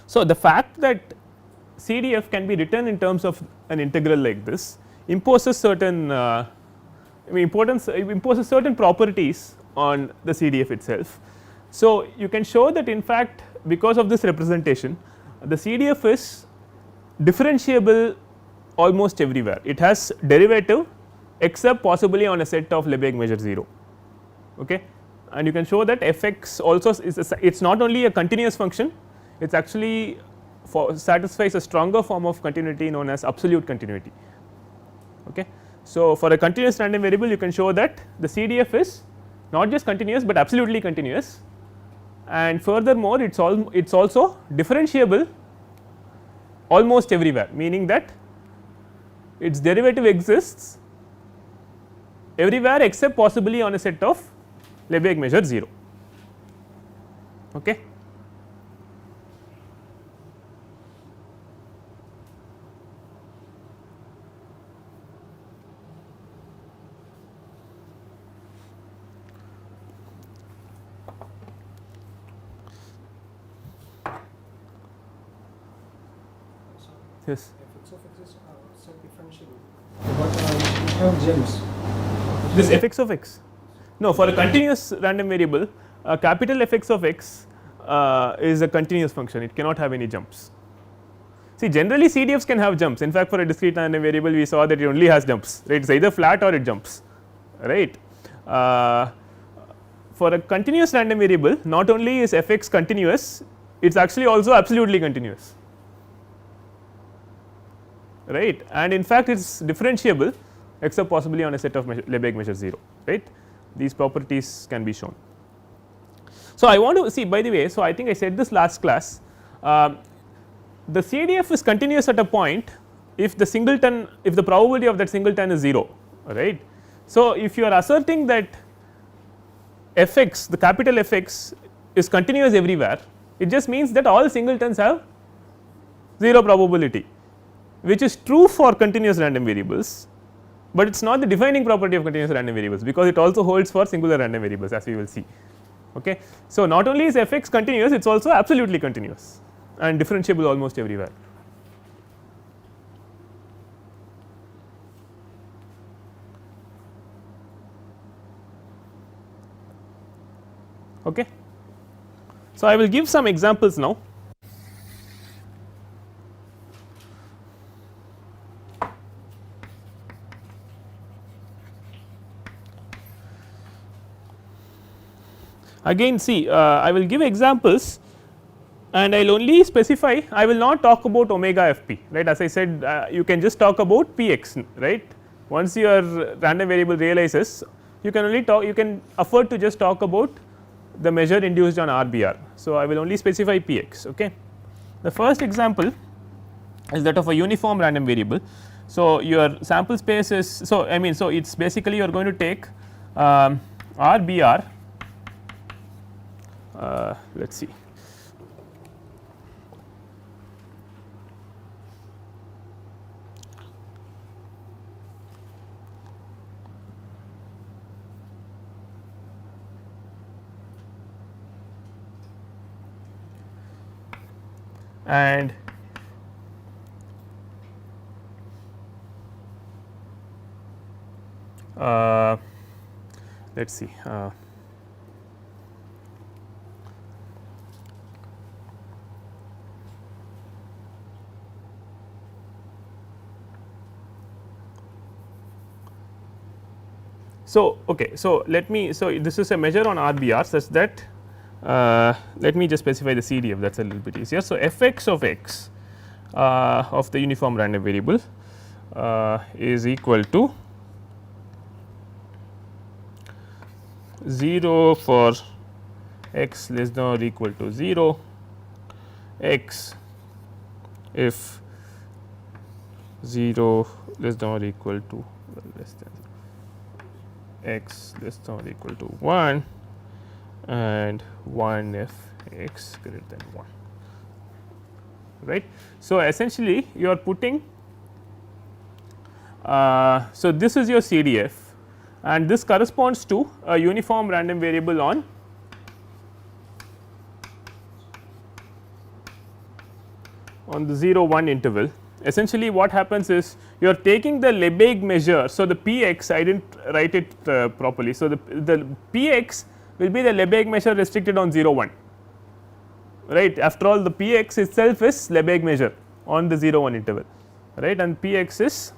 So, the fact that CDF can be written in terms of an integral like this imposes certain imposes certain properties on the CDF itself. So, you can show that in fact because of this representation the CDF is differentiable almost everywhere. It has derivative except possibly on a set of Lebesgue measure 0, okay. And you can show that f x also is it is not only a continuous function, it is actually satisfies a stronger form of continuity known as absolute continuity, okay. So, for a continuous random variable you can show that the CDF is not just continuous, but absolutely continuous, and furthermore it is also differentiable almost everywhere, meaning that its derivative exists everywhere except possibly on a set of Lebesgue measure 0, okay. Yes. Fx of x is self-differentiable, but we have gems. This fx of x? No, for a continuous random variable, capital Fx of x is a continuous function, it cannot have any jumps. See, generally CDFs can have jumps, in fact for a discrete random variable we saw that it only has jumps, right, it is either flat or it jumps, right. For a continuous random variable not only is Fx continuous, it is actually also absolutely continuous, right, and in fact it is differentiable except possibly on a set of Lebesgue measure 0, right. These properties can be shown. So, I want to see, by the way, so I think I said this last class, the CDF is continuous at a point if the singleton, if the probability of that singleton is 0, right. So, if you are asserting that Fx, the capital Fx is continuous everywhere, it just means that all singletons have 0 probability, which is true for continuous random variables, but it is not the defining property of continuous random variables, because it also holds for singular random variables, as we will see, okay. So, not only is Fx continuous, it is also absolutely continuous and differentiable almost everywhere. Okay. So, I will give some examples now. Again see, I will give examples and I will only specify, I will not talk about omega fp, right, as I said you can just talk about px, right. Once your random variable realizes, you can only talk, you can afford to just talk about the measure induced on RBR. So, I will only specify px, okay. The first example is that of a uniform random variable. So, your sample space is, so I mean, so it is basically you are going to take RBR, let us see. And let us see. So, okay, so let me, so this is a measure on RBR such that let me just specify the CDF, that is a little bit easier. So, Fx of x of the uniform random variable is equal to 0 for x less than or equal to 0, x if 0 less than or equal to less than x less than or equal to 1 and 1 if x greater than 1, right. So, essentially you are putting, so this is your CDF and this corresponds to a uniform random variable on on the 0 1 interval, essentially what happens is you are taking the Lebesgue measure. So, the p x, I did not write it properly. So, the p x will be the Lebesgue measure restricted on 0 1, right. After all, the p x itself is Lebesgue measure on the 0 1 interval, right, and p x is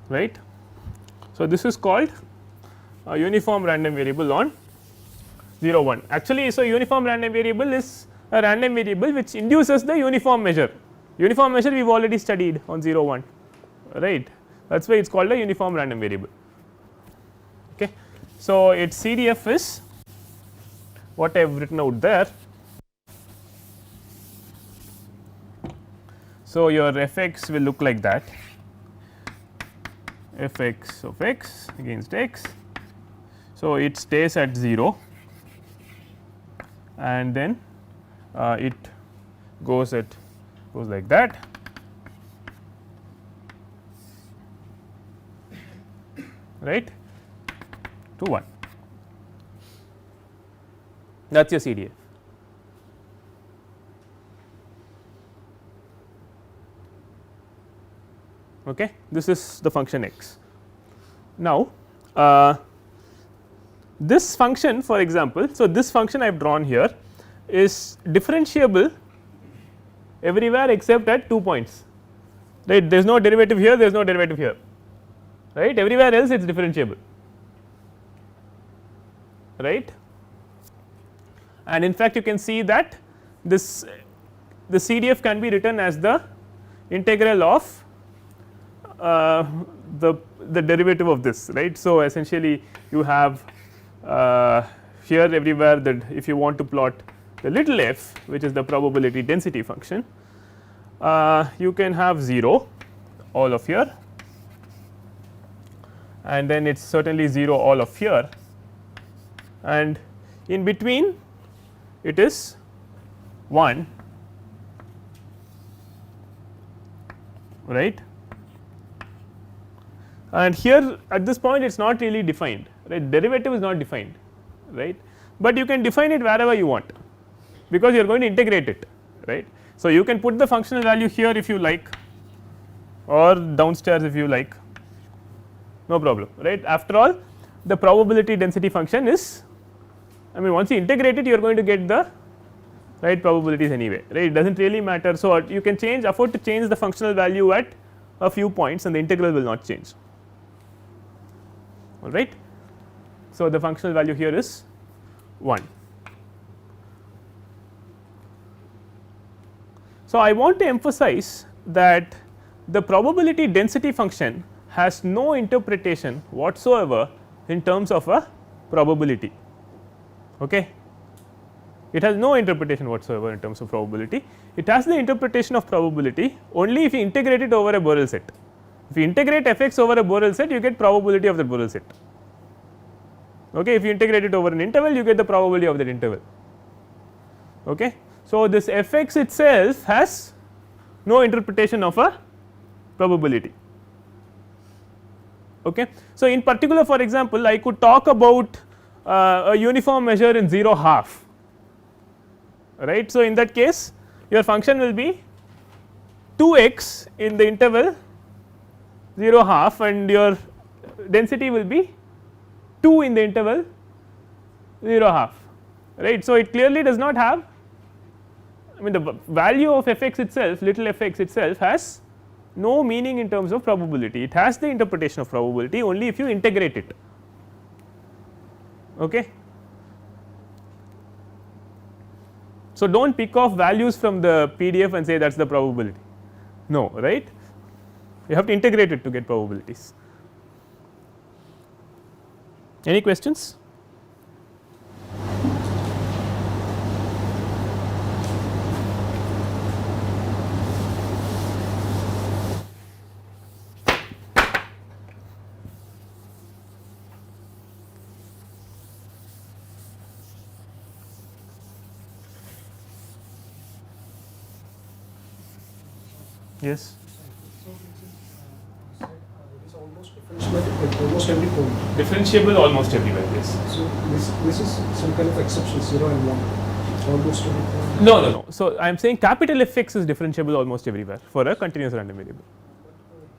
right. So, this is called a uniform random variable on 0 1. Actually, so uniform random variable is a random variable which induces the uniform measure. Uniform measure we have already studied on 0 1, right. That is why it is called a uniform random variable. Okay. So, its CDF is what I have written out there. So, your f x will look like that, f x of x against x. So, it stays at 0 and then it goes like that, right, to 1. That is your CDF. Okay. This is the function x. Now, this function, for example, so this function I have drawn here is differentiable everywhere except at 2 points, right. There is no derivative here, there is no derivative here, right, everywhere else it is differentiable, right. And in fact, you can see that this the CDF can be written as the integral of the derivative of this, right. So, essentially you have here everywhere that if you want to plot the little f, which is the probability density function, you can have 0 all of here, and then it is certainly 0 all of here, and in between it is 1, right. And here at this point it is not really defined, right, derivative is not defined, right, but you can define it wherever you want because you are going to integrate it, right. So, you can put the functional value here if you like or downstairs if you like, no problem, right. After all, the probability density function is, I mean, once you integrate it you are going to get the right probabilities anyway, right, it does not really matter. So, you can afford to change the functional value at a few points and the integral will not change, all right. So, the functional value here is 1. So, I want to emphasize that the probability density function has no interpretation whatsoever in terms of a probability, okay. It has no interpretation whatsoever in terms of probability. It has the interpretation of probability only if you integrate it over a Borel set. If you integrate f x over a Borel set, you get probability of the Borel set, okay. If you integrate it over an interval, you get the probability of that interval, okay. So, this f x itself has no interpretation of a probability, okay. So, in particular, for example, I could talk about a uniform measure in 0 half, right. So, in that case your function will be 2 x in the interval 0 half and your density will be 2 in the interval 0 half, right. So, it clearly does not have, I mean, the value of f x itself, little f x itself has no meaning in terms of probability. It has the interpretation of probability only if you integrate it, okay. So, do not pick off values from the PDF and say that is the probability, no, right. You have to integrate it to get probabilities. Any questions? Yes. So, almost every point. Differentiable almost everywhere, yes. So this is some kind of exception, 0 and 1, almost every point. No. So I am saying capital Fx is differentiable almost everywhere for a continuous random variable. But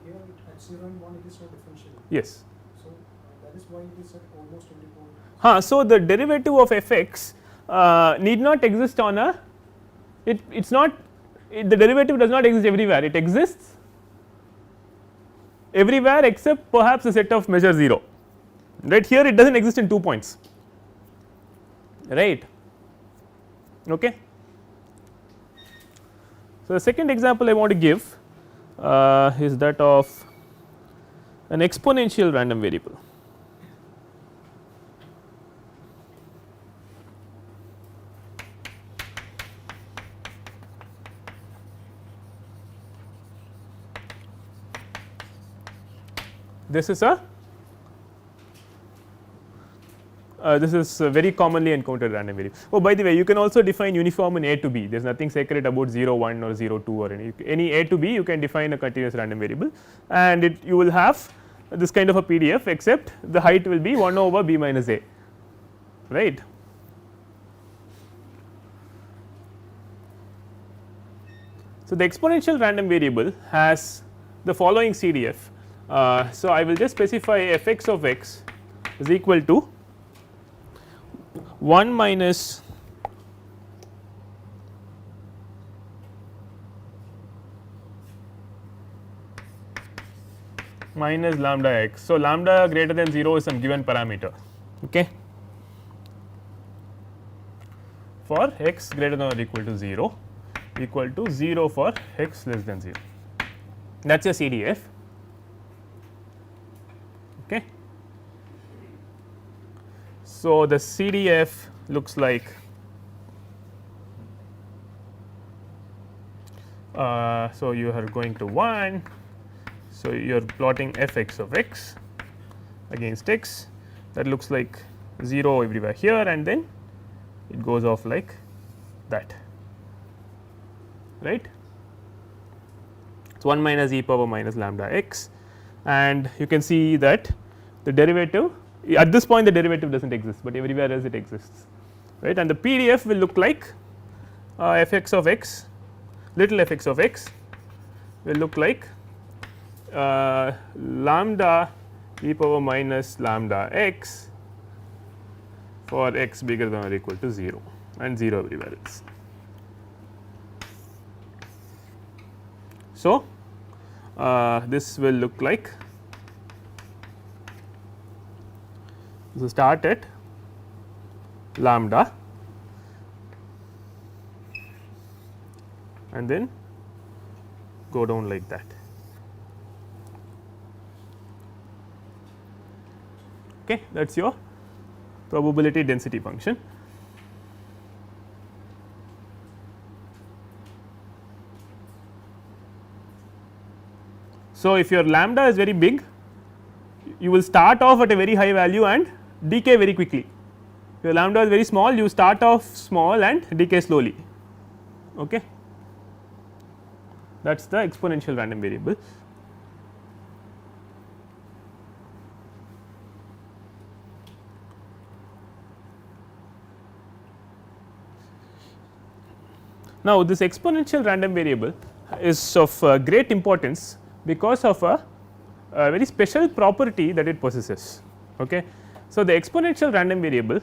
here at 0 and 1 it is not differentiable. Yes. So that is why it is at almost every point. So the derivative of Fx need not exist on a, it's not, the derivative does not exist everywhere, it exists everywhere except perhaps a set of measure 0, right. Here it does not exist in 2 points, right. Okay. So the second example I want to give is that of an exponential random variable. This is a very commonly encountered random variable. Oh, by the way, you can also define uniform in A to B. There is nothing sacred about 0 1 or 0 2 or any A to B. You can define a continuous random variable, and you will have this kind of a PDF, except the height will be 1 over B minus A, right. So the exponential random variable has the following CDF. So I will just specify Fx of x is equal to 1 minus lambda x. So lambda greater than 0 is some given parameter, okay, for x greater than or equal to 0, equal to 0 for x less than 0. That is your CDF. Okay. So the CDF looks like so you are going to 1, so you are plotting Fx of x against x, that looks like 0 everywhere here, and then it goes off like that, right. It is 1 minus e power minus lambda x, and you can see that the derivative at this point the derivative does not exist, but everywhere else it exists, right, and the PDF will look like Fx of x, little Fx of x will look like lambda e power minus lambda x for x bigger than or equal to 0 and 0 everywhere else. So this will look like, so start at lambda and then go down like that. Okay, that is your probability density function. So if your lambda is very big, you will start off at a very high value and decay very quickly. If your lambda is very small, you start off small and decay slowly. Okay. That is the exponential random variable. Now, this exponential random variable is of great importance because of a very special property that it possesses. Okay. So, the exponential random variable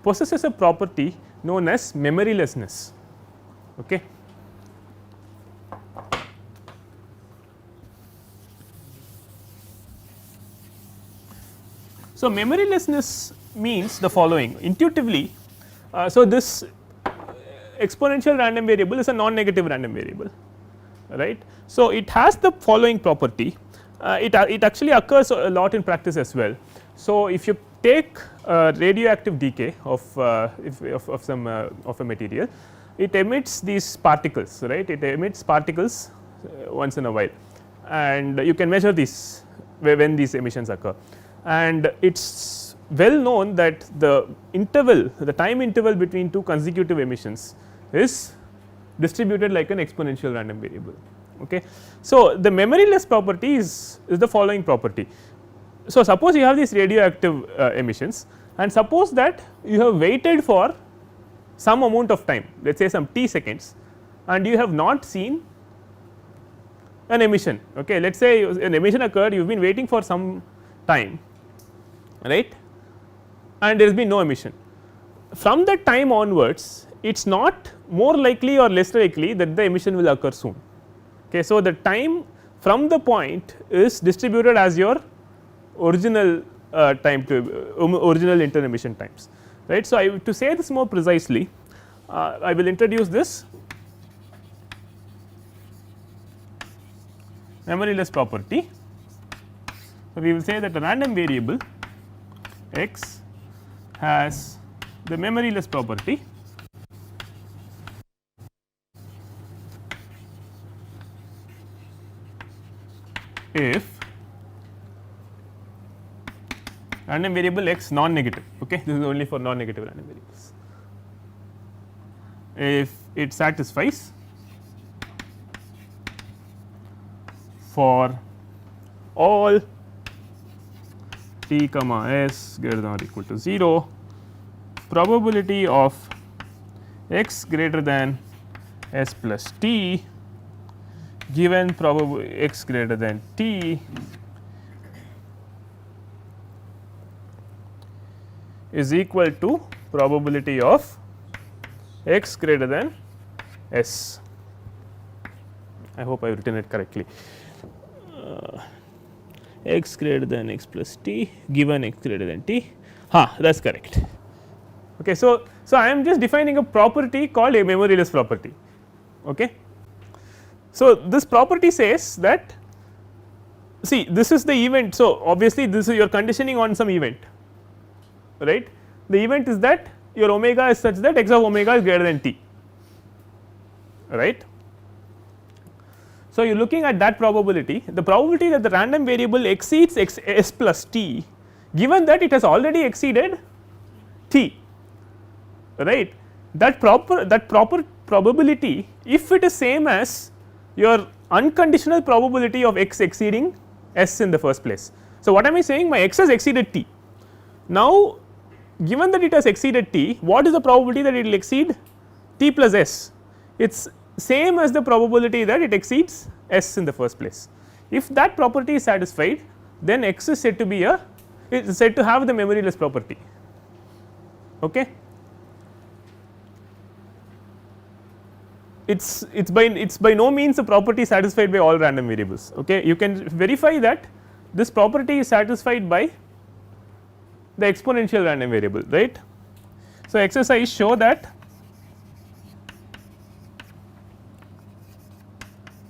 possesses a property known as memorylessness. Okay. So, memorylessness means the following intuitively. So, this exponential random variable is a non-negative random variable, right. So, it has the following property, it actually occurs a lot in practice as well. So, if you take radioactive decay of some of a material, it emits these particles, right, it emits particles once in a while, and you can measure this when these emissions occur, and it is well known that the interval, the time interval between two consecutive emissions is distributed like an exponential random variable. Okay. So, the memoryless property is the following property. So, suppose you have these radioactive emissions and suppose that you have waited for some amount of time, let us say some t seconds, and you have not seen an emission. Okay. Let us say an emission occurred, you have been waiting for some time, right, and there has been no emission. From that time onwards, it is not more likely or less likely that the emission will occur soon. Okay. So, the time from the point is distributed as your original time to original inter-emission times, right. So, to say this more precisely, I will introduce this memoryless property. So, we will say that a random variable x has the memoryless property if random variable x non negative. Okay. This is only for non negative random variables. If it satisfies for all t comma s greater than or equal to 0, probability of x greater than s plus t given x greater than t is equal to probability of x greater than s. I hope I have written it correctly. X greater than x plus t given x greater than t, that is correct. Okay. So, I am just defining a property called a memoryless property. Okay. So, this property says that, see, this is the event. So, obviously, this is your conditioning on some event, right. The event is that your omega is such that x of omega is greater than t, right. So, you are looking at that probability, the probability that the random variable exceeds s plus t given that it has already exceeded t, right. That proper probability, if it is same as your unconditional probability of x exceeding s in the first place. So, what am I saying? My x has exceeded t. Now, given that it has exceeded t, what is the probability that it will exceed t plus s? It is same as the probability that it exceeds s in the first place. If that property is satisfied, then x is said to be it is said to have the memoryless property. Okay. It's by no means a property satisfied by all random variables. Okay. You can verify that this property is satisfied by the exponential random variable, right. So, exercise show that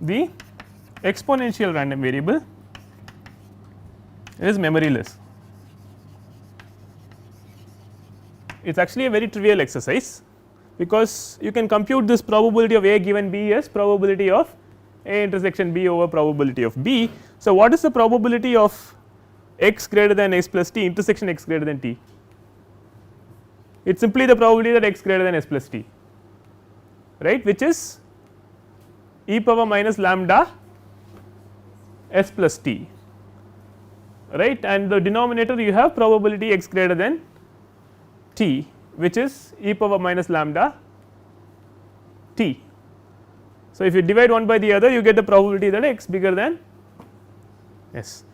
the exponential random variable is memoryless. It is actually a very trivial exercise, because you can compute this probability of A given B as probability of A intersection B over probability of B. So, what is the probability of x greater than x plus t intersection x greater than t? It is simply the probability that x greater than s plus t, right, which is e power minus lambda s plus t, right, and the denominator you have probability x greater than t, which is e power minus lambda t. So, if you divide one by the other, you get the probability that x bigger than s.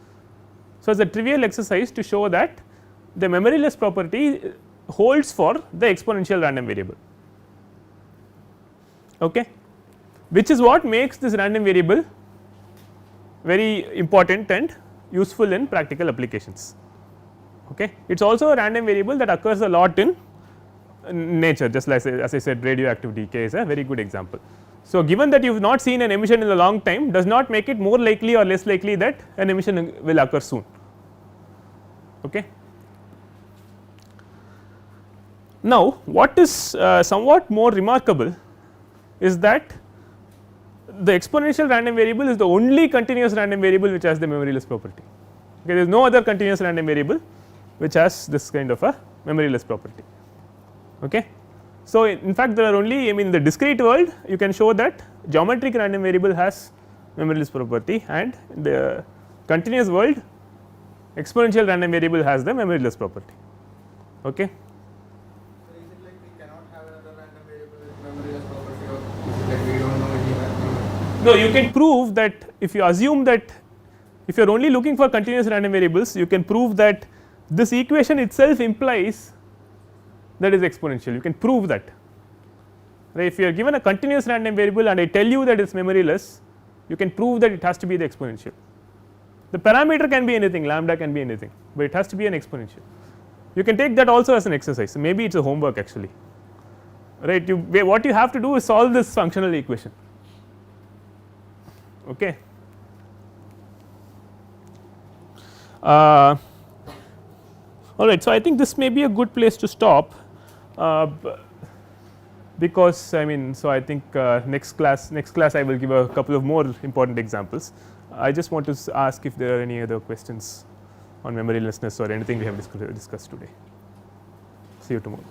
So, it is a trivial exercise to show that the memoryless property holds for the exponential random variable, okay, which is what makes this random variable very important and useful in practical applications. Okay. It is also a random variable that occurs a lot in nature, just like as I said, radioactive decay is a very good example. So, given that you have not seen an emission in a long time does not make it more likely or less likely that an emission will occur soon. Okay. Now, what is somewhat more remarkable is that the exponential random variable is the only continuous random variable which has the memoryless property. Okay, there is no other continuous random variable which has this kind of a memoryless property. Okay. So, in fact, there are only, I mean, in the discrete world you can show that geometric random variable has memoryless property, and in the continuous world exponential random variable has the memoryless property. Okay. So is it like we cannot have another random variable with memoryless property, or is it like we don't know any random? No, you can prove that if you assume that if you are only looking for continuous random variables, you can prove that this equation itself implies that is exponential. You can prove that, right. If you are given a continuous random variable and I tell you that it is memoryless, you can prove that it has to be the exponential. The parameter can be anything, lambda can be anything, but it has to be an exponential. You can take that also as an exercise, maybe it is a homework actually, right. What you have to do is solve this functional equation. Okay. All right, so I think this may be a good place to stop, because I mean, so I think next class I will give a couple of more important examples. I just want to ask if there are any other questions on memorylessness or anything we have discussed today. See you tomorrow.